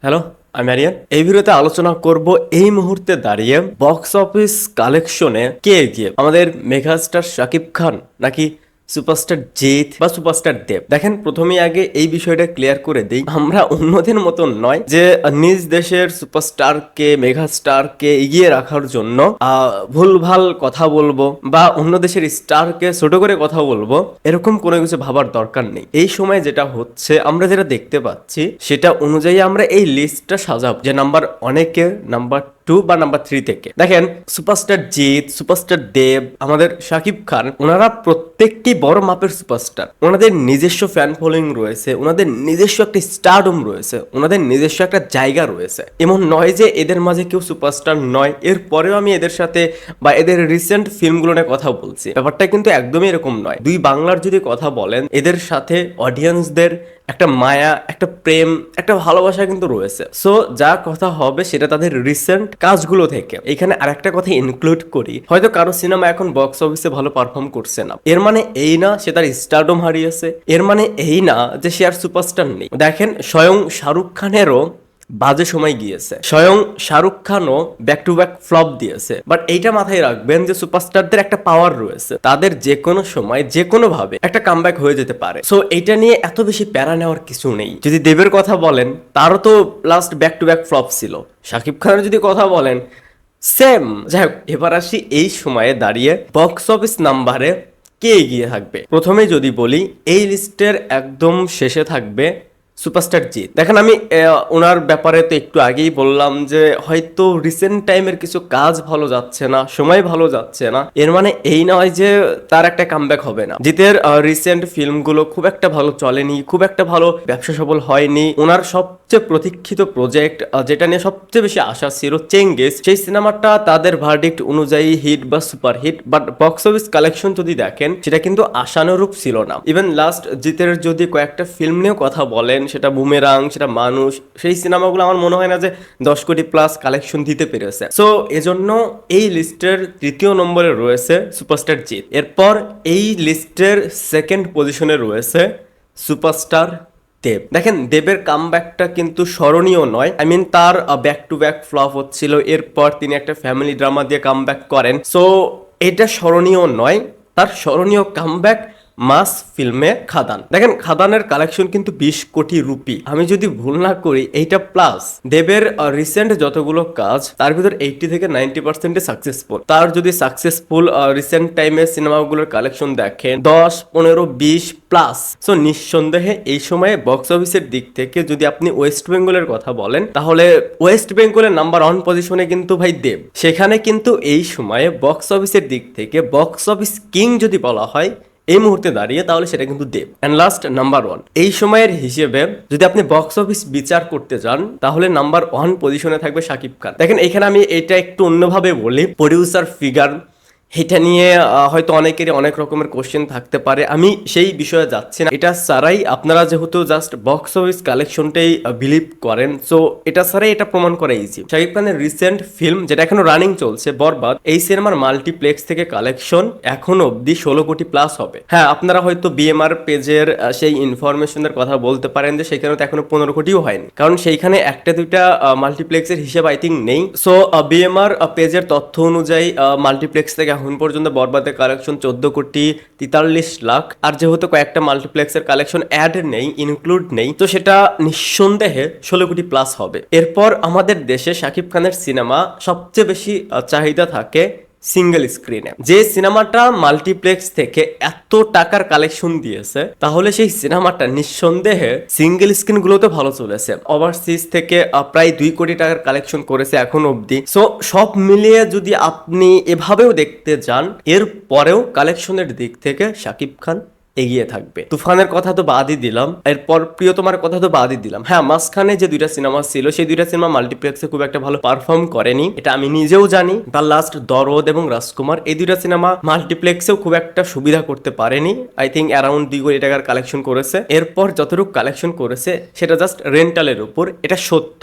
Hello, আমি আরিয়ান। এই ভিডিওতে আলোচনা করব এই মুহূর্তে দাঁড়িয়ে বক্স অফিস কালেকশনে কে এগিয়ে, আমাদের মেগাস্টার শাকিব খান নাকি সুপারস্টার জিৎ বা সুপারস্টার দেব। দেখেন, প্রথমেই আগে এই বিষয়টা ক্লিয়ার করে দিই, আমরা অন্যদের মতন নয় যে নিজ দেশের সুপারস্টারকে মেগাস্টারকে এগিয়ে রাখার জন্য ভুলভাল কথা বলবো বা অন্য দেশের স্টারকে ছোট করে কথা বলবো, এরকম কোনো কিছু ভাবার দরকার নেই। এই সময় যেটা হচ্ছে, আমরা যেটা দেখতে পাচ্ছি সেটা অনুযায়ী আমরা এই লিস্টটা সাজাবো যে নাম্বার অনেকে নাম্বার 2 বা নাম্বার 3 থেকে। দেখেন, সুপারস্টার জিৎ, সুপারস্টার দেব, আমাদের শাকিব খান, ওনারা প্রত্যেকটি বড় মাপের সুপারস্টার। ওনাদের নিজস্ব ফ্যান ফলোয়িং রয়েছে, ওনাদের নিজস্ব একটা স্টারডম রয়েছে, ওনাদের নিজস্ব একটা জায়গা রয়েছে। এমন নয় যে এদের মাঝে কেউ সুপারস্টার নয়। এরপরেও আমি এদের সাথে বা এদের রিসেন্ট ফিল্মগুলো নিয়ে কথা বলছি, ব্যাপারটা কিন্তু একদমই এরকম নয়। দুই বাংলার যদি কথা বলেন, এদের সাথে অডিয়েন্সদের একটা মায়া, একটা প্রেম, একটা ভালোবাসা কিন্তু রয়েছে। সো যা কথা হবে সেটা তাদের রিসেন্ট কাজগুলো থেকে। এখানে আরেকটা কথা ইনক্লুড করি, হয়তো কারো সিনেমা এখন বক্স অফিসে ভালো পারফর্ম করছে না, এর মানে এই না সে তার স্টারডম হারিয়েছে, এর মানে এই না যে সে আর সুপারস্টার নেই। দেখেন, স্বয়ং শাহরুখ খানেরও বাজে সময় গিয়েছে, স্বয়ং শাহরুখ খানও ব্যাক টু ব্যাক ফ্লপ দিয়েছে। বাট এইটা মাথায় রাখবেন যে সুপারস্টারদের একটা পাওয়ার রয়েছে, তাদের যে কোনো সময় যে কোনো ভাবে একটা কামব্যাক হয়ে যেতে পারে। সো এইটা নিয়ে এত বেশি প্যারা নেওয়ার কিছু নেই। যদি দেবের কথা বলেন, তারও তো last back to back flop ছিল। শাকিব খানের যদি কথা বলেন, সেম। যাই হোক, এবার আসি এই সময়ে দাঁড়িয়ে বক্স অফিস নাম্বারে কে এগিয়ে থাকবে। প্রথমে যদি বলি, এই লিস্টের একদম শেষে থাকবে সুপারস্টার জিৎ। দেখেন, আমি ওনার ব্যাপারে তো একটু আগেই বললাম যে হয়তো রিসেন্ট টাইমের কিছু কাজ ভালো যাচ্ছে না, সময় ভালো যাচ্ছে না, এর মানে এই নয় যে তার একটা কামব্যাক হবে না। জিতের রিসেন্ট ফিল্মগুলো খুব একটা ভালো চলেনি, খুব একটা ভালো ব্যবসা সফল হয়নি। ওনার সবচেয়ে প্রতীক্ষিত প্রজেক্ট, যেটা নিয়ে সবচেয়ে বেশি আশা ছিল, চেঙ্গিস, সেই সিনেমাটা তাদের ভার্ডিক্ট অনুযায়ী হিট বা super hit, but box office collection যদি দেখেন সেটা কিন্তু আশানুরূপ ছিল না। ইভেন লাস্ট জিতের যদি কয়েকটা ফিল্ম নিয়েও কথা বলেন, সেটা বুমেরাং, সেটা মানুষ, সেই সিনেমাগুলো আমার মনে হয় না যে 10 কোটি প্লাস কালেকশন দিতে পেরেছে। সো এজন্য এই লিস্টের তৃতীয় নম্বরে রয়েছে সুপারস্টার জিৎ। এরপর এই লিস্টের সেকেন্ড পজিশনে রয়েছে সুপারস্টার দেব। দেখেন, দেবের কামব্যাকটা কিন্তু স্মরণীয় নয়। আই মিন, তার ব্যাক টু ব্যাক ফ্লপ হচ্ছিল, এরপর তিনি একটা ফ্যামিলি ড্রামা দিয়ে কামব্যাক করেন। সো এটা স্মরণীয় নয়। তার স্মরণীয় কামব্যাক মাস ফিল্মে খাদান। দেখেন, খাদানের কালেকশন কিন্তু 20 কোটি রুপি, আমি যদি ভুল না করি এইটা প্লাস। দেবের রিসেন্ট যতগুলো কাজ, তার ভিতর 80 থেকে 90% সাকসেসফুল। তার যদি সাকসেসফুল রিসেন্ট টাইমে সিনেমাগুলোর কালেকশন দেখেন 10, 15, 20 প্লাস। সো নিঃসন্দেহে এই সময়ে বক্স অফিসের দিক থেকে যদি আপনি ওয়েস্ট বেঙ্গলের কথা বলেন, তাহলে ওয়েস্ট বেঙ্গলের নাম্বার 1 পজিশনে কিন্তু ভাই দেব। সেখানে কিন্তু এই সময়ে বক্স অফিসের দিক থেকে বক্স অফিস কিং যদি বলা হয় এই মুহূর্তে দাঁড়িয়ে, তাহলে সেটা কিন্তু দেব। অ্যান্ড লাস্ট নাম্বার 1 এই সময়ের হিসেবে যদি আপনি বক্স অফিস বিচার করতে যান, তাহলে নাম্বার 1 পজিশনে থাকবে শাকিব খান। দেখেন, এখানে আমি এটা একটু অন্যভাবে বলি, প্রডিউসার ফিগার, এটা নিয়ে হয়তো অনেকেরই অনেক রকমের কোশ্চেন থাকতে পারে, আমি সেই বিষয়ে যাচ্ছি না। এটা ছাড়াই আপনারা যেহেতু জাস্ট বক্স অফিস কালেকশনটাই বিলিভ করেন, সো এটা ছাড়াই এটা প্রমাণ করা ইজি। শাকিব খানের রিসেন্ট ফিল্ম যেটা এখনো রানিং চলছে, বরবাদ, এই সিনেমার মাল্টিপ্লেক্স থেকে কালেকশন এখনো অব্দি 16 কোটি প্লাস হবে। হ্যাঁ, আপনারা হয়তো বিএমআর পেজের সেই ইনফরমেশনের কথা বলতে পারেন যে সেখানে তো এখনো 15 কোটিও হয়নি, কারণ সেইখানে একটা দুইটা মাল্টিপ্লেক্সের হিসেব আই থিঙ্ক নেই। সো বিএমআর পেজের তথ্য অনুযায়ী মাল্টিপ্লেক্স থেকে এখন পর্যন্ত বরবাদের কালেকশন 14 কোটি 43 লাখ। আর যেহেতু কয়েকটা মাল্টিপ্লেক্সের কালেকশন অ্যাড নেই, ইনক্লুড নেই, তো সেটা নিঃসন্দেহে 16 কোটি প্লাস হবে। এরপর আমাদের দেশে শাকিব খানের সিনেমা সবচেয়ে বেশি চাহিদা থাকে সিঙ্গেল স্ক্রিনে। যে সিনেমাটা মাল্টিপ্লেক্স থেকে এত টাকার কালেকশন দিয়েছে, তাহলে সেই সিনেমাটা নিঃসন্দেহে সিঙ্গেল স্ক্রিন গুলোতে ভালো চলেছে। ওভারসিজ থেকে প্রায় 2 কোটি টাকার কালেকশন করেছে এখন অব্দি। সো সব মিলিয়ে যদি আপনি এভাবেও দেখতে যান, এর পরেও কালেকশনের দিক থেকে শাকিব খান এগিয়ে থাকবে। তুফানের কথা তো বাদই দিলাম, এরপর প্রিয়তমার কথা তো বাদই দিলাম। হ্যাঁ, মাঝখানে যে দুইটা সিনেমা ছিল, সেই দুইটা সিনেমা মাল্টিপ্লেক্সে খুব একটা ভালো পারফর্ম করেনি, এটা আমি নিজেও জানি। দ্য লাস্ট, দরদ এবং রাজকুমার, এই দুইটা সিনেমা মাল্টিপ্লেক্সেও খুব একটা সুবিধা করতে পারেনি। আই থিঙ্ক অ্যারাউন্ড 2 কোটি টাকার কালেকশন করেছে। এরপর যতটুকু কালেকশন করেছে সেটা জাস্ট রেন্টালের উপর, এটা সত্য।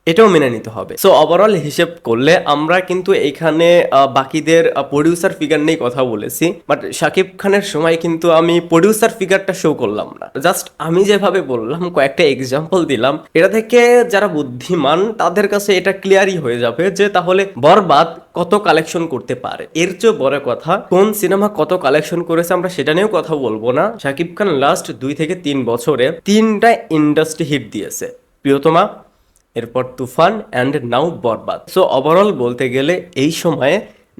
এটাও মেনে নিতে হবে। সো ওভারঅল হিসেব করলে আমরা কিন্তু এখানে বাকিদের প্রডিউসার ফিগার নিয়ে কথা বলেছি, বাট শাকিব খানের সময় কিন্তু আমি প্রডিউসার ফিগারটা শো করলাম না। জাস্ট আমি যেভাবে বললাম, কয়েকটা এক্সাম্পল দিলাম, এটা থেকে যারা বুদ্ধিমান তাদের কাছে এটা ক্লিয়ারই হয়ে যাবে যে তাহলে বরবাদ কত কালেকশন করতে পারে। এর চেয়ে বড় কথা, কোন সিনেমা কত কালেকশন করেছে আমরা সেটা নিয়েও কথা বলবো না। শাকিব খান লাস্ট 2 থেকে 3 বছরে 3টা ইন্ডাস্ট্রি হিট দিয়েছে, প্রিয়তমা, এরপর Toofan and now Borbaad. So overall বলতে গেলে এই সময়ে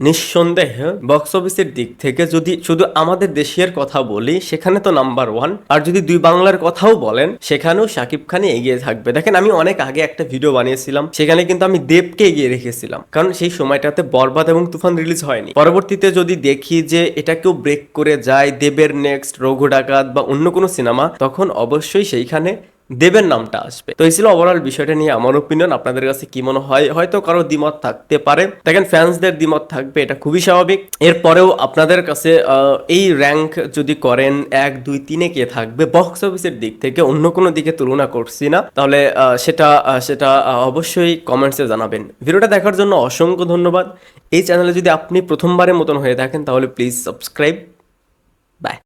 নিঃসন্দেহে বক্স অফিসের দিক থেকে যদি শুধু আমাদের দেশের কথা বলি সেখানে তো নাম্বার 1, আর যদি দুই বাংলার কথাও বলেন সেখানেও শাকিব খানই এগিয়ে থাকবে। দেখেন, আমি অনেক আগে একটা ভিডিও বানিয়েছিলাম, সেখানে কিন্তু আমি দেবকে এগিয়ে রেখেছিলাম, কারণ সেই সময়টাতে বরবাদ এবং তুফান রিলিজ হয়নি। পরবর্তীতে যদি দেখি যে এটা কেউ ব্রেক করে যায়, দেবের নেক্সট রঘু ডাকাত বা অন্য কোনো সিনেমা, তখন অবশ্যই সেইখানে দেবের নামটা আসবে। তো এই ছিল ওভারঅল বিষয়টা নিয়ে আমার ওপিনিয়ন। আপনাদের কাছে কি মনে হয়? হয়তো কারো দ্বিমত থাকতে পারে, দেখেন ফ্যান্সদের দ্বিমত থাকবে, এটা খুবই স্বাভাবিক। এরপরেও আপনাদের কাছে এই র্যাঙ্ক যদি করেন 1, 2, 3-এ কে থাকবে বক্স অফিসের দিক থেকে, অন্য কোনো দিকে তুলনা করছি না, তাহলে সেটা অবশ্যই কমেন্টসে জানাবেন। ভিডিওটা দেখার জন্য অসংখ্য ধন্যবাদ। এই চ্যানেলে যদি আপনি প্রথমবারের মতন হয়ে থাকেন তাহলে প্লিজ সাবস্ক্রাইব। বাই।